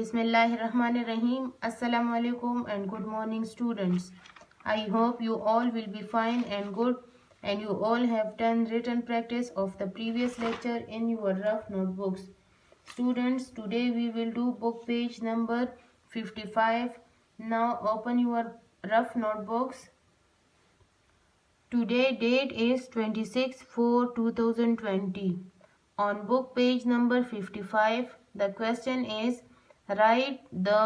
Bismillahirrahmanirrahim. Assalamu alaikum and good morning students. I hope you all will be fine and good and you all have done written practice of the previous lecture in your rough notebooks. Students, today we will do book page number 55. Now open your rough notebooks. Today date is 26/4/2020. On book page number 55, the question is write the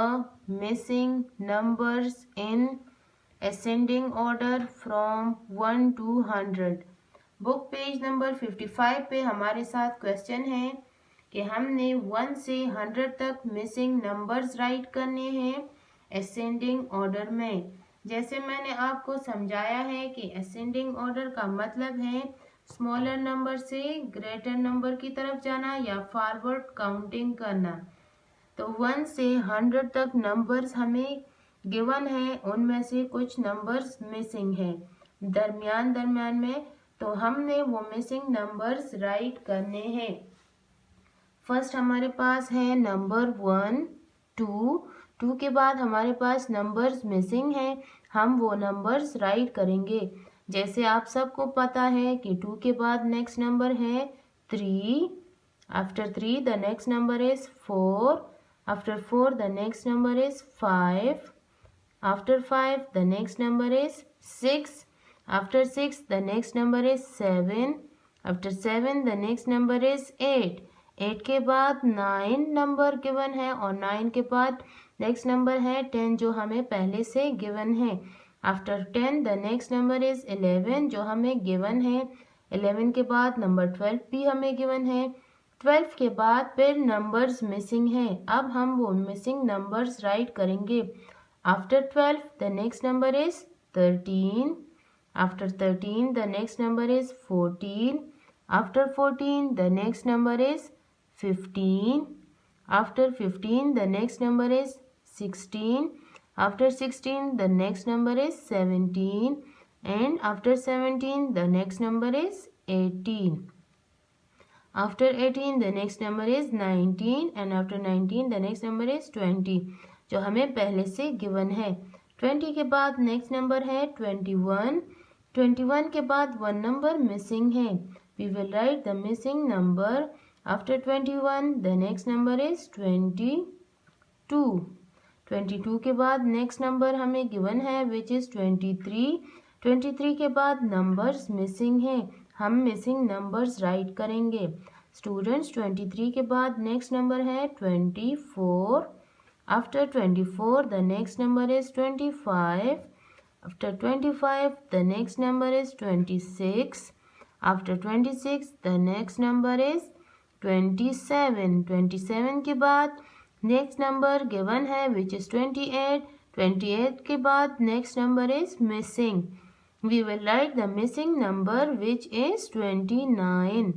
missing numbers in ascending order from 1 to 100. Book page number 55 पे हमारे साथ question है कि हमने 1 से 100 तक missing numbers right करने हैं असेंडिंग ऑर्डर में। जैसे मैंने आपको समझाया है कि असेंडिंग ऑर्डर का मतलब है स्मॉलर नंबर से ग्रेटर नंबर की तरफ जाना या फॉरवर्ड काउंटिंग करना। तो 1 से 100 तक नंबर्स हमें गिवन है, उनमें से कुछ नंबर्स मिसिंग हैं दरमियान में, तो हमने वो मिसिंग नंबर्स राइट करने हैं। फर्स्ट हमारे पास है नंबर 1, 2 के बाद हमारे पास नंबर्स मिसिंग हैं, हम वो नंबर्स राइट करेंगे। जैसे आप सबको पता है कि 2 के बाद नेक्स्ट नंबर है 3, after 3 the next number is 4, after 4 the next number is 5, after 5 the next number is 6, after 6 the next number is 7, after 7 the next number is 8, 8 के बाद 9 नंबर गिवन है और 9 के बाद नेक्स्ट नंबर है 10 जो हमें पहले से गिवन है। After 10 the next number is 11 जो हमें गिवन है। 11 के बाद नंबर 12 भी हमें गिवन है। 12 के बाद फिर नंबर्स मिसिंग हैं, अब हम वो मिसिंग नंबर्स राइट करेंगे। After 12 the next number is 13, after 13 the next number is 14, after 14 the next number is 15, after 15 the next number is 16, after 16 the next number is 17, and after 17 the next number is 18, after 18 the next number is 19, and after 19 the next number is 20 जो हमें पहले से given है। 20 के बाद next number है 21, 21 के बाद 1 नंबर मिसिंग है, we will write the missing number. After 21 the next number is 22, 22 के बाद नेक्स्ट नंबर हमें गिवन है which is 23, 23 के बाद नंबर्स मिसिंग हैं, हम मिसिंग नंबर्स राइट करेंगे। स्टूडेंट्स 23 के बाद नेक्स्ट नंबर है 24, after 24 the next number is 25, after 25 the next number is 26, after 26 the next number is 27, 27 के बाद नेक्स्ट नंबर गिवन है विच इज 28, 28 के बाद next number is missing, we will write the missing number which is 29,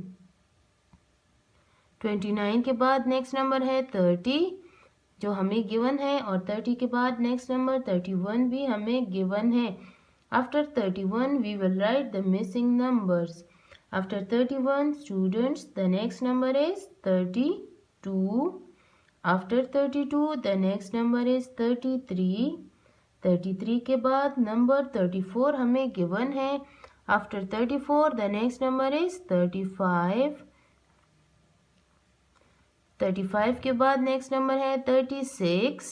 29 के बाद next number है 30 जो हमें गिवन है, और 30 के बाद नेक्स्ट नंबर 31 भी हमें गिवन है। After 31 we will write the missing numbers. After 31 students the next number is 32, after 32 the next number is 33, 33 के बाद नंबर 34 हमें गिवन है। After 34 the next number is 35, 35 के बाद नेक्स्ट नंबर है 36,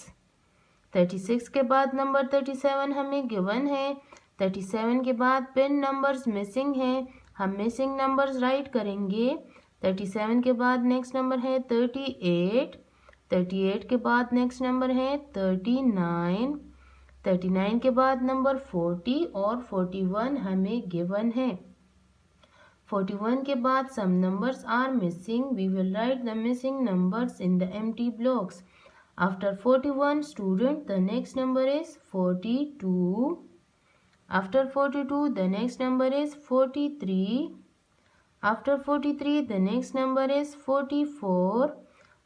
36 के बाद नंबर 37 हमें गिवन है। 37 के बाद पिन नंबर्स मिसिंग हैं, हम मिसिंग नंबर्स राइट करेंगे। 37 के बाद नेक्स्ट नंबर है 38, 38 के बाद नेक्स्ट नंबर है 39, 39 के बाद नंबर 40 और 41 हमें गिवन है। 41 के बाद some numbers are missing, we will write the missing numbers in the empty blocks. After 41 student the next number is 42, after 42 the next number is 43, after 43 the next number is 44,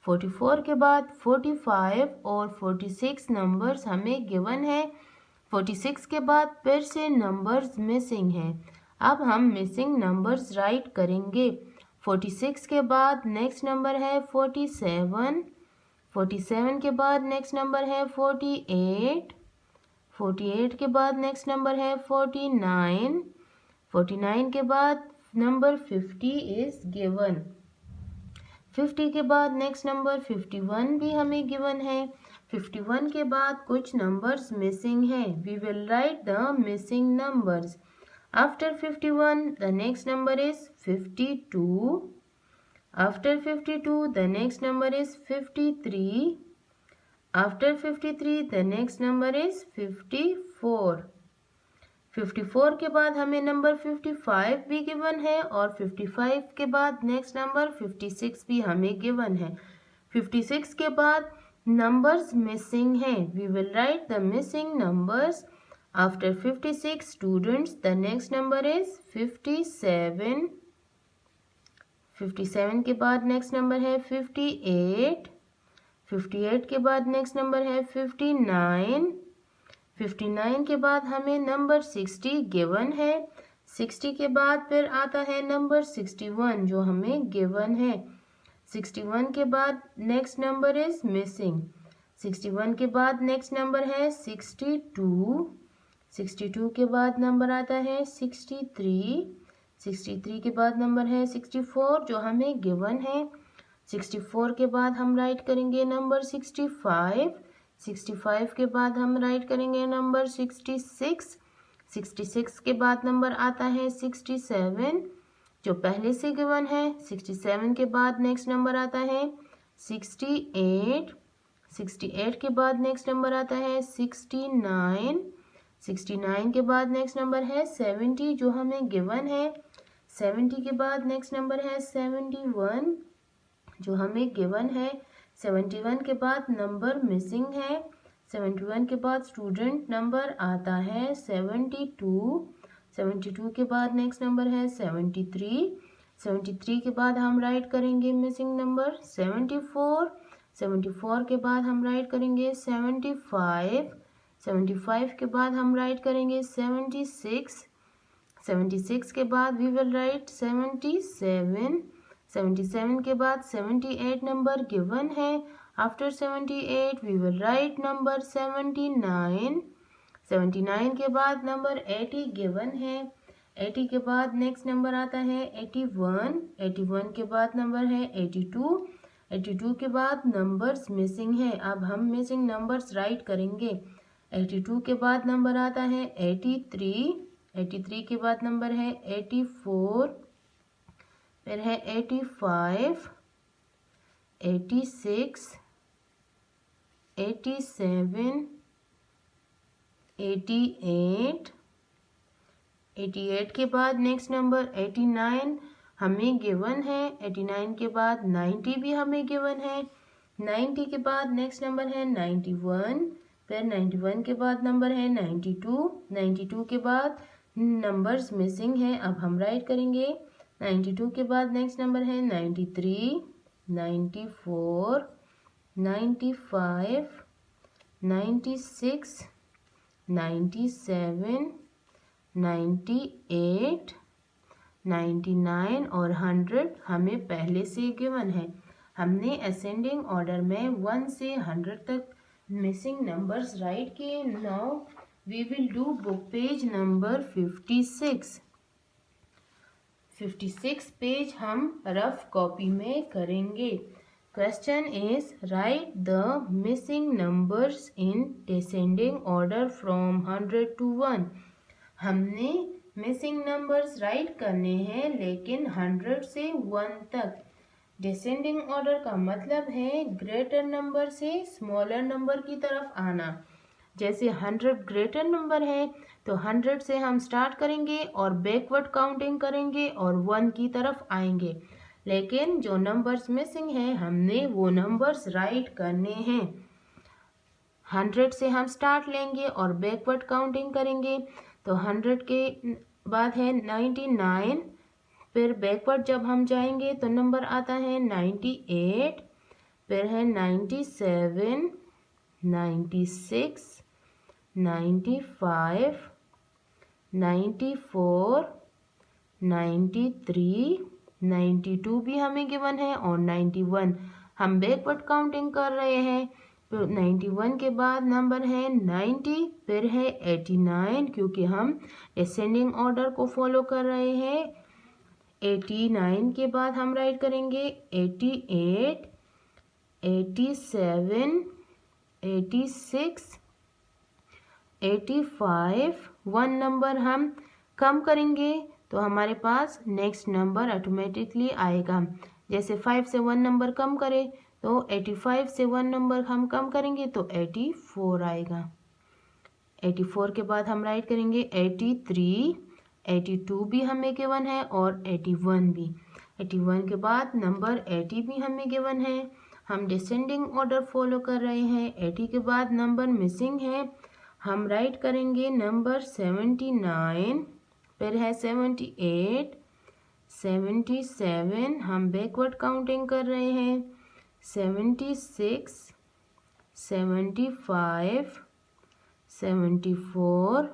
44 के बाद 45 और 46 numbers हमें given है। 46 के बाद फिर से numbers missing हैं, अब हम मिसिंग नंबर्स राइट करेंगे। 46 के बाद नेक्स्ट नंबर है 47, 47 के बाद नेक्स्ट नंबर है 48, 48 के बाद नेक्स्ट नंबर है 49, 49 के बाद नंबर 50 इज गिवन। 50 के बाद नेक्स्ट नंबर 51 भी हमें गिवन है। 51 के बाद कुछ नंबर्स मिसिंग है। We will write the missing numbers. After 51 the next number is 52। After 52 the next number is 53. After 53 the next number is 54. 54 के बाद हमें नंबर 55 भी गिवन है और 55 के बाद नेक्स्ट नंबर 56 भी हमें गिवन है। 56 के बाद नंबर्स मिसिंग हैं। We will write the missing numbers. After 56 students the next number is 57। 57 के बाद नेक्स्ट नंबर है 58। 58 के बाद नेक्स्ट नंबर है 59। 59 के बाद हमें नंबर 60 गिवन है। 60 के बाद फिर आता है नंबर 61 जो हमें गिवन है। 61 के बाद नेक्स्ट नंबर इज मिसिंग। 61 के बाद नेक्स्ट नंबर है 62। 62 के बाद नंबर आता है 63। 63 के बाद नंबर है 64 जो हमें गिवन है। 64 के बाद हम राइट करेंगे नंबर 65। 65 के बाद हम राइट करेंगे नंबर 66। 66 के बाद नंबर आता है 67 जो पहले से गिवन है। 67 के बाद नेक्स्ट नंबर आता है 68। 68 के बाद नेक्स्ट नंबर आता है 69। 69 के बाद नेक्स्ट नंबर है 70 जो हमें गिवन है। 70 के बाद नेक्स्ट नंबर है 71 जो हमें गिवन है। 71 के बाद नंबर मिसिंग है। 71 के बाद स्टूडेंट नंबर आता है 72। 72 के बाद नेक्स्ट नंबर है 73। 73 के बाद हम राइट करेंगे मिसिंग नंबर 74। 74 के बाद हम राइट करेंगे 75। 75 के बाद हम राइट करेंगे 76। 76 के बाद वी विल राइट 77। 77 के बाद 78 नंबर गिवन है। After 78 we will write number 79। 79 के बाद नंबर 80 गिवन है। 80 के बाद नेक्स्ट नंबर आता है 81। 81 के बाद नंबर है 82। 82 के बाद नंबर्स मिसिंग है। अब हम मिसिंग नंबर्स राइट करेंगे। 82 के बाद नंबर आता है 83। 83 के बाद नंबर है 84। फिर है 85, 86, 87, 88। 88 के बाद नेक्स्ट नंबर 89 हमें गिवन है। 89 के बाद 90 भी हमें गिवन है। 90 के बाद नेक्स्ट नंबर है 91। फिर 91 के बाद नंबर है 92। 92 के बाद नंबर्स मिसिंग है। अब हम राइट करेंगे। 92 के बाद नेक्स्ट नंबर है 93, 94, 95, 96, 97, 98, 99 और 100 हमें पहले से गिवन है। हमने असेंडिंग ऑर्डर में 1 से 100 तक मिसिंग नंबर्स राइट किए। Now we will do book page number 56। 56 page हम रफ कॉपी में करेंगे। Question is write the missing numbers in descending order from 100 to 1। हमने मिसिंग नंबर्स राइट करने हैं लेकिन 100 से 1 तक। डिसेंडिंग ऑर्डर का मतलब है ग्रेटर नंबर से स्मॉलर नंबर की तरफ आना। जैसे 100 ग्रेटर नंबर है तो 100 से हम स्टार्ट करेंगे और बैकवर्ड काउंटिंग करेंगे और 1 की तरफ आएंगे। लेकिन जो नंबर्स मिसिंग है हमने वो नंबर्स राइट करने हैं। 100 से हम स्टार्ट लेंगे और बैकवर्ड काउंटिंग करेंगे। तो 100 के बाद है 99। फिर बैकवर्ड जब हम जाएंगे तो नंबर आता है 98। फिर है 97, 96, 95, 94, 93, 92 भी हमें गिवन है और 91। हम बैकवर्ड काउंटिंग कर रहे हैं। तो 91 के बाद नंबर है 90, फिर है 89, क्योंकि हम डिसेंडिंग ऑर्डर को फॉलो कर रहे हैं। 89 के बाद हम राइट करेंगे 88, 87, 86, 85। 1 नंबर हम कम करेंगे तो हमारे पास नेक्स्ट नंबर ऑटोमेटिकली आएगा। जैसे 5 से 1 नंबर कम करें तो 85 से 1 नंबर हम कम करेंगे तो 84 आएगा। 84 के बाद हम राइट करेंगे 83, 82 भी हमें गिवन है और 81 भी। 81 के बाद नंबर 80 भी हमें गिवन है। हम डिसेंडिंग ऑर्डर फॉलो कर रहे हैं। 80 के बाद नंबर मिसिंग है, हम राइट करेंगे नंबर 79, फिर है 78, 77। हम बैकवर्ड काउंटिंग कर रहे हैं। 76, 75, 74,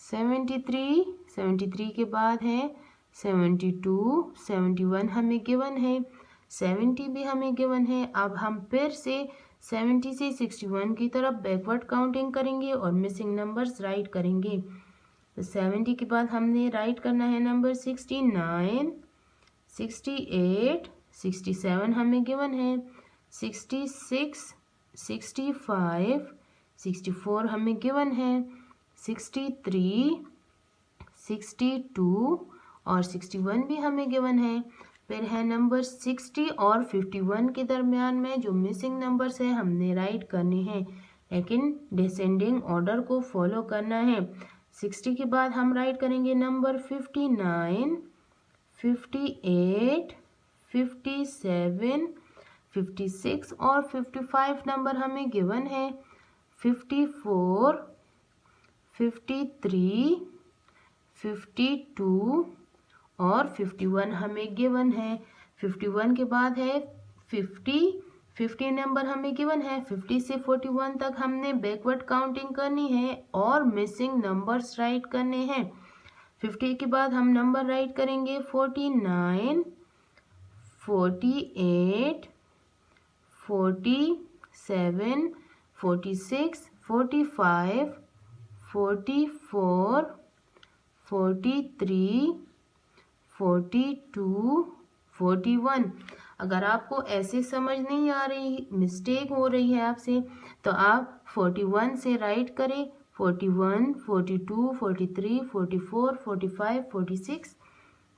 73। 73 के बाद है 72, 71 हमें गिवन है, 70 भी हमें गिवन है। अब हम फिर से 70 से 61 की तरफ बैकवर्ड काउंटिंग करेंगे और मिसिंग नंबर्स राइट करेंगे। तो 70 के बाद हमने राइट करना है नंबर 69, 68, 67 हमें गिवन है, 66, 65, 64 हमें गिवन है, 63, 62 और 61 भी हमें गिवन है। फिर है नंबर 60 और 51 के दरमियान में जो मिसिंग नंबर्स है हमने राइट करने हैं, लेकिन डिसेंडिंग ऑर्डर को फॉलो करना है। 60 के बाद हम राइट करेंगे नंबर 59, 58, 57, 56 और 55 नंबर हमें गिवन है। 54, 53, 52 और 51 हमें गिवन है। 51 के बाद है 50 नंबर हमें गिवन है। 50 से 41 तक हमने बैकवर्ड काउंटिंग करनी है और मिसिंग नंबर्स राइट करने हैं। 50 के बाद हम नंबर राइट करेंगे 49, 48, 47, 46, 45, 44, 43, 42, 41। अगर आपको ऐसे समझ नहीं आ रही, मिस्टेक हो रही है आपसे, तो आप 41 से राइट करें। 41, 42, 43, 44, 45, 46,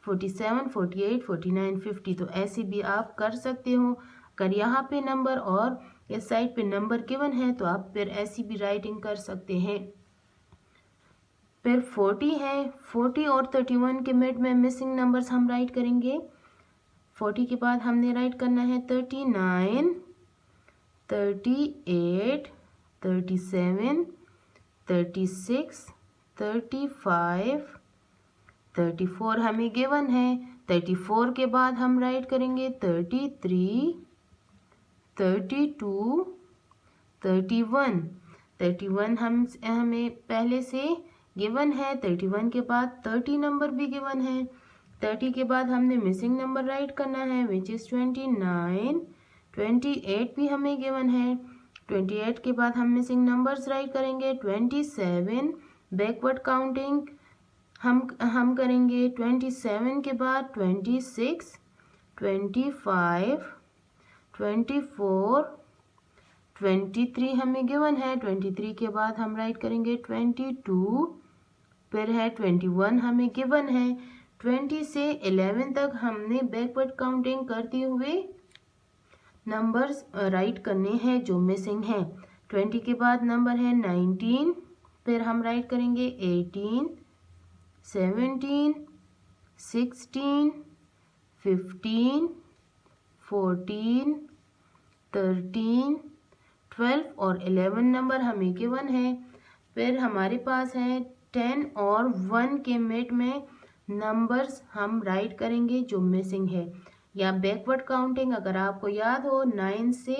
47, 48, 49, 50। तो ऐसे भी आप कर सकते हो। अगर यहाँ पे नंबर और इस साइड पे नंबर गिवन है तो आप फिर ऐसी भी राइटिंग कर सकते हैं। फिर 40 है, 40 और 31 के मिड में मिसिंग नंबर्स हम राइट करेंगे। 40 के बाद हमने राइट करना है 39, 38, 37, 36, 35, 34 हमें गिवन है। 34 के बाद हम राइट करेंगे 33, 32, 31। 31 हमें पहले से गिवन है। 31 के बाद 30 नंबर भी गिवन है। 30 के बाद हमने मिसिंग नंबर राइट करना है विच इज़ 29, 28 भी हमें गिवन है। 28 के बाद हम मिसिंग नंबर्स राइट करेंगे 27। बैकवर्ड काउंटिंग हम करेंगे 27 के बाद 26, 25, 24, 23 हमें गिवन है। 23 के बाद हम राइट करेंगे 22, फिर है 21 हमें गिवन है। 20 से 11 तक हमने बैकवर्ड काउंटिंग करते हुए नंबर्स राइट करने हैं जो मिसिंग हैं। 20 के बाद नंबर है 19, फिर हम राइट करेंगे 18, 17, 16, 15, 14, 13, 12 और 11 नंबर हमें गिवन है। फिर हमारे पास है 10 और 1 के मिड में नंबर्स हम राइट करेंगे जो मिसिंग है। या बैकवर्ड काउंटिंग अगर आपको याद हो 9 से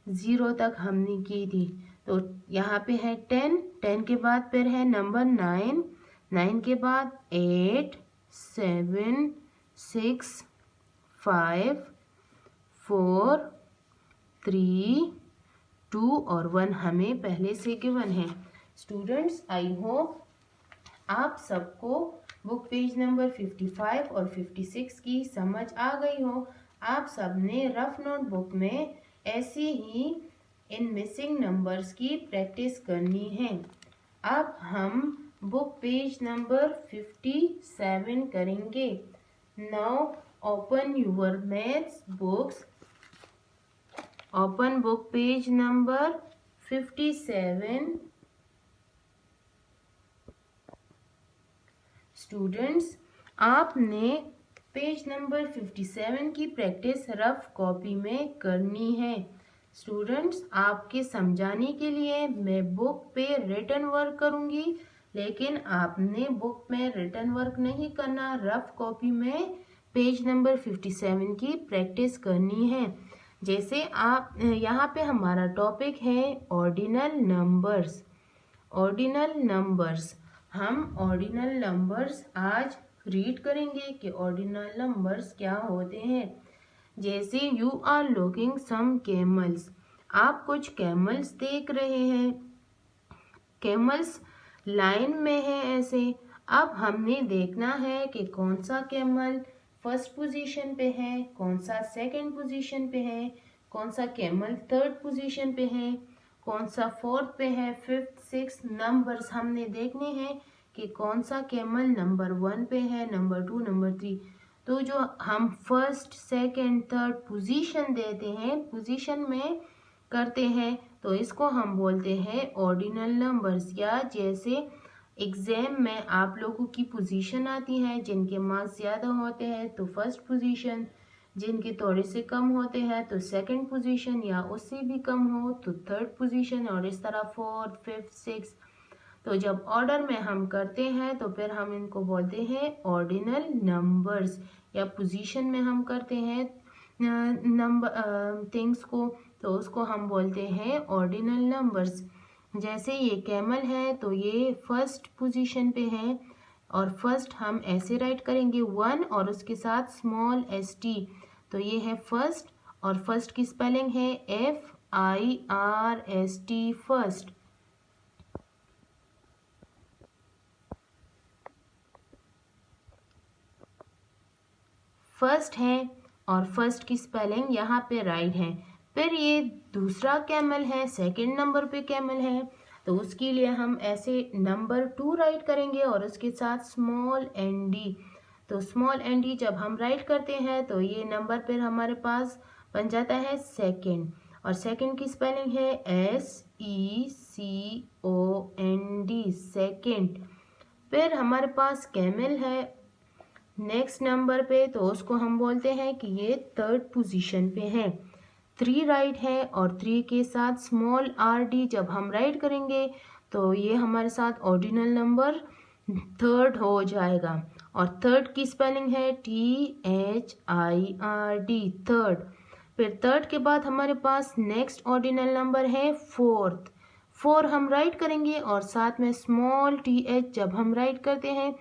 0 तक हमने की थी। तो यहाँ पे है 10, 10 के बाद फिर है नंबर 9, 9 के बाद 8, 7, 6, 5, 4, 3, 2 और 1 हमें पहले से गिवन है। स्टूडेंट्स, आई होप आप सबको बुक पेज नंबर 55 और 56 की समझ आ गई हो। आप सबने रफ नोटबुक में ऐसे ही इन मिसिंग नंबर्स की प्रैक्टिस करनी है। अब हम बुक पेज नंबर 57 करेंगे। Now open your maths books. Open book page number 57। Students, आपने पेज नंबर 57 की प्रैक्टिस रफ कॉपी में करनी है। स्टूडेंट्स, आपके समझाने के लिए मैं बुक पे रिटन वर्क करूंगी, लेकिन आपने बुक में रिटन वर्क नहीं करना, रफ कॉपी में पेज नंबर 57 की प्रैक्टिस करनी है। जैसे आप यहाँ पे हमारा टॉपिक है ऑर्डिनल नंबर्स। ऑर्डिनल नंबर्स, हम ऑर्डिनल नंबर्स आज रीड करेंगे कि ऑर्डिनल नंबर्स क्या होते हैं। जैसे you are looking some camels, आप कुछ कैमल्स देख रहे हैं। कैमल्स लाइन में है ऐसे। अब हमने देखना है कि कौन सा कैमल फर्स्ट पोजीशन पे है, कौन सा सेकंड पोजीशन पे है, कौन सा कैमल थर्ड पोजीशन पे है, कौन सा फोर्थ पे है, फिफ्थ सिक्स नंबर्स हमने देखने हैं कि कौन सा कैमल नंबर 1 पे है, नंबर 2, नंबर 3। तो जो हम फर्स्ट सेकंड थर्ड पोजीशन देते हैं, पोजीशन में करते हैं, तो इसको हम बोलते हैं ऑर्डिनल नंबर्स। या जैसे एग्जाम में आप लोगों की पोजीशन आती है, जिनके मार्क्स ज़्यादा होते हैं तो फर्स्ट पोजीशन, जिनके थोड़े से कम होते हैं तो सेकंड पोजीशन, या उससे भी कम हो तो थर्ड पोजीशन, और इस तरह फोर्थ फिफ्थ सिक्स। तो जब ऑर्डर में हम करते हैं तो फिर हम इनको बोलते हैं ऑर्डिनल नंबर्स। या पोजीशन में हम करते हैं नंबर थिंग्स को, तो उसको हम बोलते हैं ऑर्डिनल नंबर्स। जैसे ये कैमल है तो ये फर्स्ट पोजीशन पे है, और फर्स्ट हम ऐसे राइट करेंगे 1 और उसके साथ स्मॉल st, तो ये है फर्स्ट, और फर्स्ट की स्पेलिंग है FIRST, फर्स्ट। फर्स्ट है और फर्स्ट की स्पेलिंग यहाँ पे राइट है। फिर ये दूसरा कैमल है, सेकंड नंबर पे कैमल है, तो उसके लिए हम ऐसे नंबर 2 राइट करेंगे और उसके साथ स्मॉल nd। तो स्मॉल nd जब हम राइट करते हैं तो ये नंबर फिर हमारे पास बन जाता है सेकंड, और सेकंड की स्पेलिंग है SECOND, सेकंड। फिर हमारे पास कैमल है नेक्स्ट नंबर पे, तो उसको हम बोलते हैं कि ये थर्ड पोजीशन पे है। 3 राइट है और 3 के साथ स्मॉल rd जब हम राइट करेंगे तो ये हमारे साथ ऑर्डिनल नंबर थर्ड हो जाएगा, और थर्ड की स्पेलिंग है THIRD, थर्ड। फिर थर्ड के बाद हमारे पास नेक्स्ट ऑर्डिनल नंबर है फोर्थ। 4 हम राइट करेंगे और साथ में स्मॉल th जब हम राइट करते हैं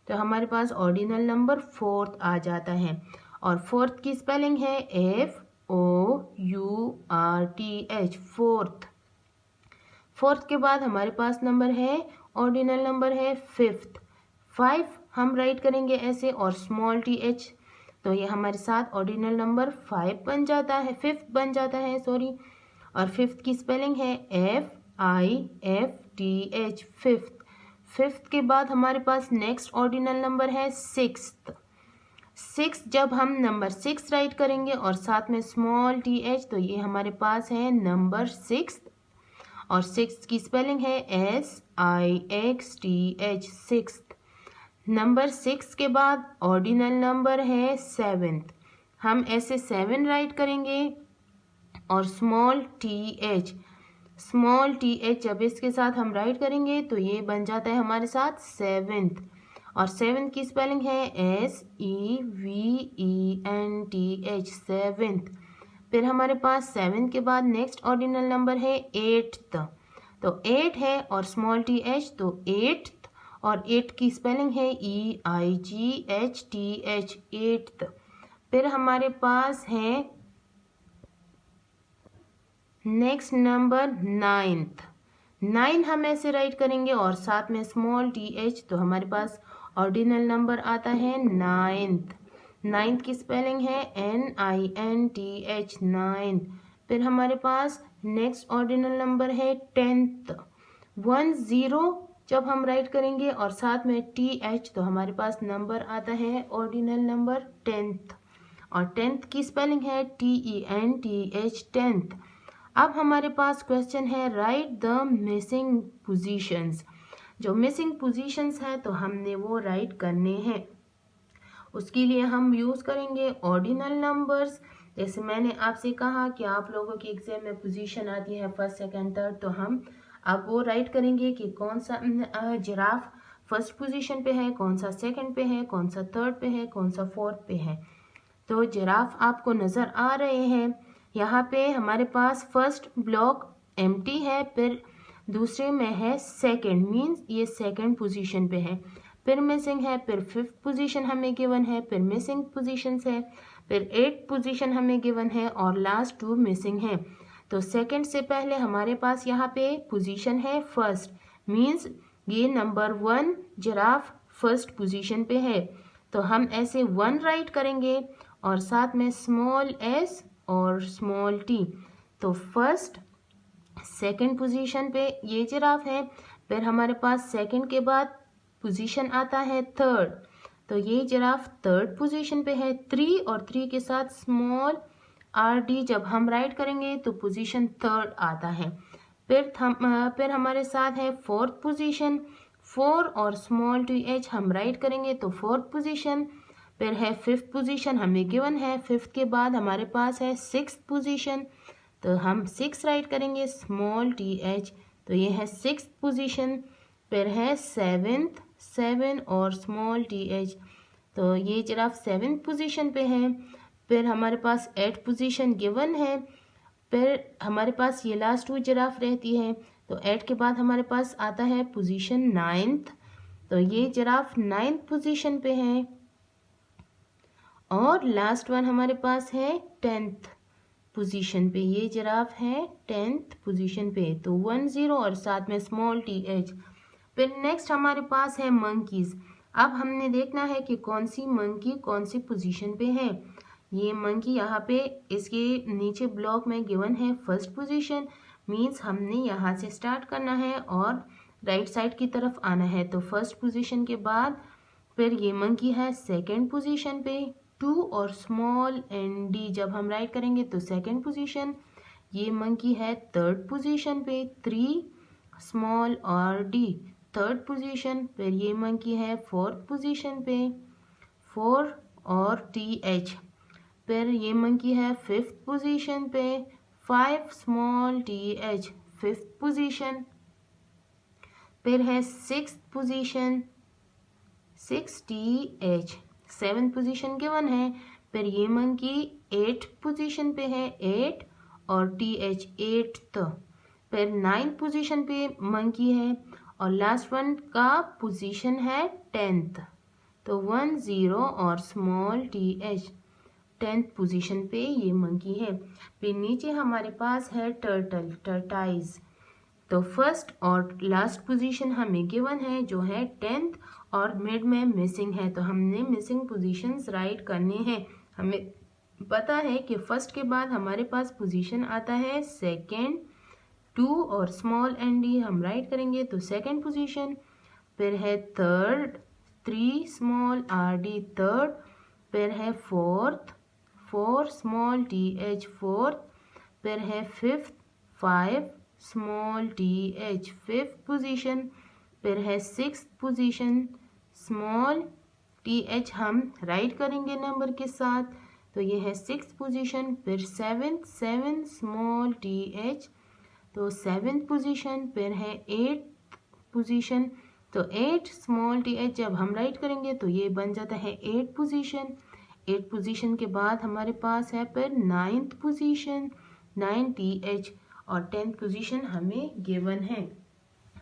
तो हमारे पास ऑर्डिनल नंबर फोर्थ आ जाता है, और फोर्थ की स्पेलिंग है FOURTH, फोर्थ। फोर्थ के बाद हमारे पास नंबर है ऑर्डिनल नंबर है फिफ्थ। 5 हम राइट करेंगे ऐसे और स्मॉल th, तो ये हमारे साथ ऑर्डिनल नंबर 5 बन जाता है, फिफ्थ बन जाता है, सॉरी। और फिफ्थ की स्पेलिंग है FIFTH, फिफ्थ। फिफ्थ के बाद हमारे पास नेक्स्ट ऑर्डिनल नंबर है सिक्स्थ। सिक्स जब हम नंबर 6 राइट करेंगे और साथ में स्मॉल th, तो ये हमारे पास है नंबर सिक्स, और सिक्स की स्पेलिंग है SIXTH, सिक्स। नंबर 6 के बाद ऑर्डिनल नंबर है सेवेंथ। हम ऐसे 7 राइट करेंगे और स्मॉल th, स्मॉल th जब इसके साथ हम राइट करेंगे तो ये बन जाता है हमारे साथ सेवेंथ, और सेवेंथ की स्पेलिंग है SEVENTH, सेवेंथ। फिर हमारे पास 7 के बाद नेक्स्ट ऑर्डिनल नंबर है एट्थ, तो 8 है और स्मॉल th, तो एट्थ, और 8 की स्पेलिंग है EIGHTH, एट्थ। फिर हमारे पास है नेक्स्ट नंबर 9th। 9 हम ऐसे राइट करेंगे और साथ में स्मॉल th, तो हमारे पास ऑर्डिनल नंबर आता है 9th। 9th की स्पेलिंग है NINTH 9। फिर हमारे पास नेक्स्ट ऑर्डिनल नंबर है 10th। 10 जब हम राइट करेंगे और साथ में TH, तो हमारे पास नंबर आता है ऑर्डिनल नंबर 10th, और 10th की स्पेलिंग है TENTH 10th। अब हमारे पास क्वेश्चन है राइट द मिसिंग पोजीशंस। जो मिसिंग पोजीशंस है तो हमने वो राइट करने हैं। उसके लिए हम यूज करेंगे ऑर्डिनल नंबर्स। जैसे मैंने आपसे कहा कि आप लोगों के एग्जाम में पोजीशन आती है फर्स्ट सेकंड थर्ड, तो हम अब वो राइट करेंगे कि कौन सा जिराफ फर्स्ट पोजीशन पे है, कौन सा सेकंड पे है, कौन सा थर्ड पे है, कौन सा फोर्थ पे है। तो जिराफ आपको नजर आ रहे हैं। यहाँ पे हमारे पास फर्स्ट ब्लॉक एम्प्टी है, फिर दूसरे में है सेकंड, मींस ये सेकंड पोजीशन पे है। फिर मिसिंग है, फिर फिफ्थ पोजीशन हमें गिवन है, फिर मिसिंग पोजीशंस है, फिर 8th पोजीशन हमें गिवन है और लास्ट 2 मिसिंग है। तो सेकंड से पहले हमारे पास यहाँ पे पोजीशन है फर्स्ट, मींस ये नंबर 1 जिराफ फर्स्ट पोजीशन पे है। तो हम ऐसे 1 राइट करेंगे और साथ में स्मॉल s और स्मॉल t। तो फर्स्ट सेकंड पोजीशन पे ये जिराफ है। फिर हमारे पास सेकंड के बाद पोजीशन आता है थर्ड, तो ये जिराफ थर्ड पोजीशन पे है। 3 और 3 के साथ स्मॉल rd जब हम राइट करेंगे तो पोजीशन थर्ड आता है। फिर हमारे साथ है फोर्थ पोजीशन। 4 और स्मॉल th हम राइट करेंगे तो फोर्थ पोजीशन। फिर है फिफ्थ पोजीशन हमें गिवन है। फिफ्थ के बाद हमारे पास है सिक्स्थ पोजीशन, तो हम 6 राइट करेंगे स्मॉल th, तो ये है सिक्स्थ पोजीशन। फिर है 7 और स्मॉल th, तो ये जिराफ 7th पोजीशन पे है। फिर हमारे पास 8th पोजीशन गिवन है। फिर हमारे पास ये लास्ट 2 जिराफ रहती है, तो 8 के बाद हमारे पास आता है पोजीशन 9th, तो ये जिराफ 9th पोजीशन पे है। और लास्ट वन हमारे पास है 10th पोजीशन पे, ये जिराफ है 10th पोजीशन पे। तो 10 और साथ में स्मॉल th। फिर नेक्स्ट हमारे पास है मंकीज। अब हमने देखना है कि कौन सी मंकी कौन सी पोजीशन पे है। ये मंकी यहाँ पे इसके नीचे ब्लॉक में गिवन है फर्स्ट पोजीशन, मींस हमने यहाँ से स्टार्ट करना है और राइट साइड की तरफ आना है। तो फर्स्ट पोजीशन के बाद फिर ये मंकी है सेकेंड पोजीशन पे। 2 और स्मॉल एंड डी जब हम राइट करेंगे तो सेकेंड पोजीशन। ये मंकी है थर्ड पोजीशन पे। 3 स्मॉल और डी थर्ड पोजीशन। फिर ये मंकी है फोर्थ पोजीशन पे, 4 और th। फिर ये मंकी है फिफ्थ पोजीशन पे, 5 स्मॉल th फिफ्थ पोजीशन। फिर है sixth position 6 th, 7th position given है। फिर ये मंकी 8th पोजीशन पे है, 8 और th 8th। फिर 9th पोजीशन पे मंकी है और लास्ट वन का पोजीशन है 10th, तो 10 और स्मॉल th 10th पोजीशन पे ये मंकी है। फिर नीचे हमारे पास है टर्टाइज। तो फर्स्ट और लास्ट पोजीशन हमें गिवन है जो है 10th और मिड में मिसिंग है, तो हमने मिसिंग पोजीशंस राइट करने हैं। हमें पता है कि फर्स्ट के बाद हमारे पास पोजीशन आता है सेकेंड। 2 और स्मॉल एंड डी हम राइट करेंगे तो सेकेंड पोजीशन। फिर है third, 3 small R D third. फिर है फोर्थ, 4 स्मॉल th फोर्थ। फिर है fifth, 5 small th fifth position. फिर है सिक्स्थ पोजीशन, स्मॉल th हम राइट करेंगे नंबर के साथ, तो ये है सिक्स्थ पोजीशन। फिर 7 स्मॉल th, तो 7th पोजीशन। फिर है 8th पोजीशन, तो 8 स्मॉल th जब हम राइट करेंगे तो ये बन जाता है 8th पोजीशन। 8th पोजीशन के बाद हमारे पास है फिर 9th पोजीशन, 9 th और 10th पोजीशन हमें गिवन है।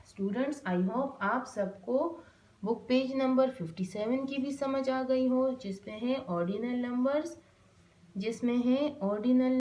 स्टूडेंट्स, आई होप आप सबको बुक पेज नंबर 57 की भी समझ आ गई हो, जिसमें है ऑर्डिनल नंबर्स, जिसमें है ऑर्डिनल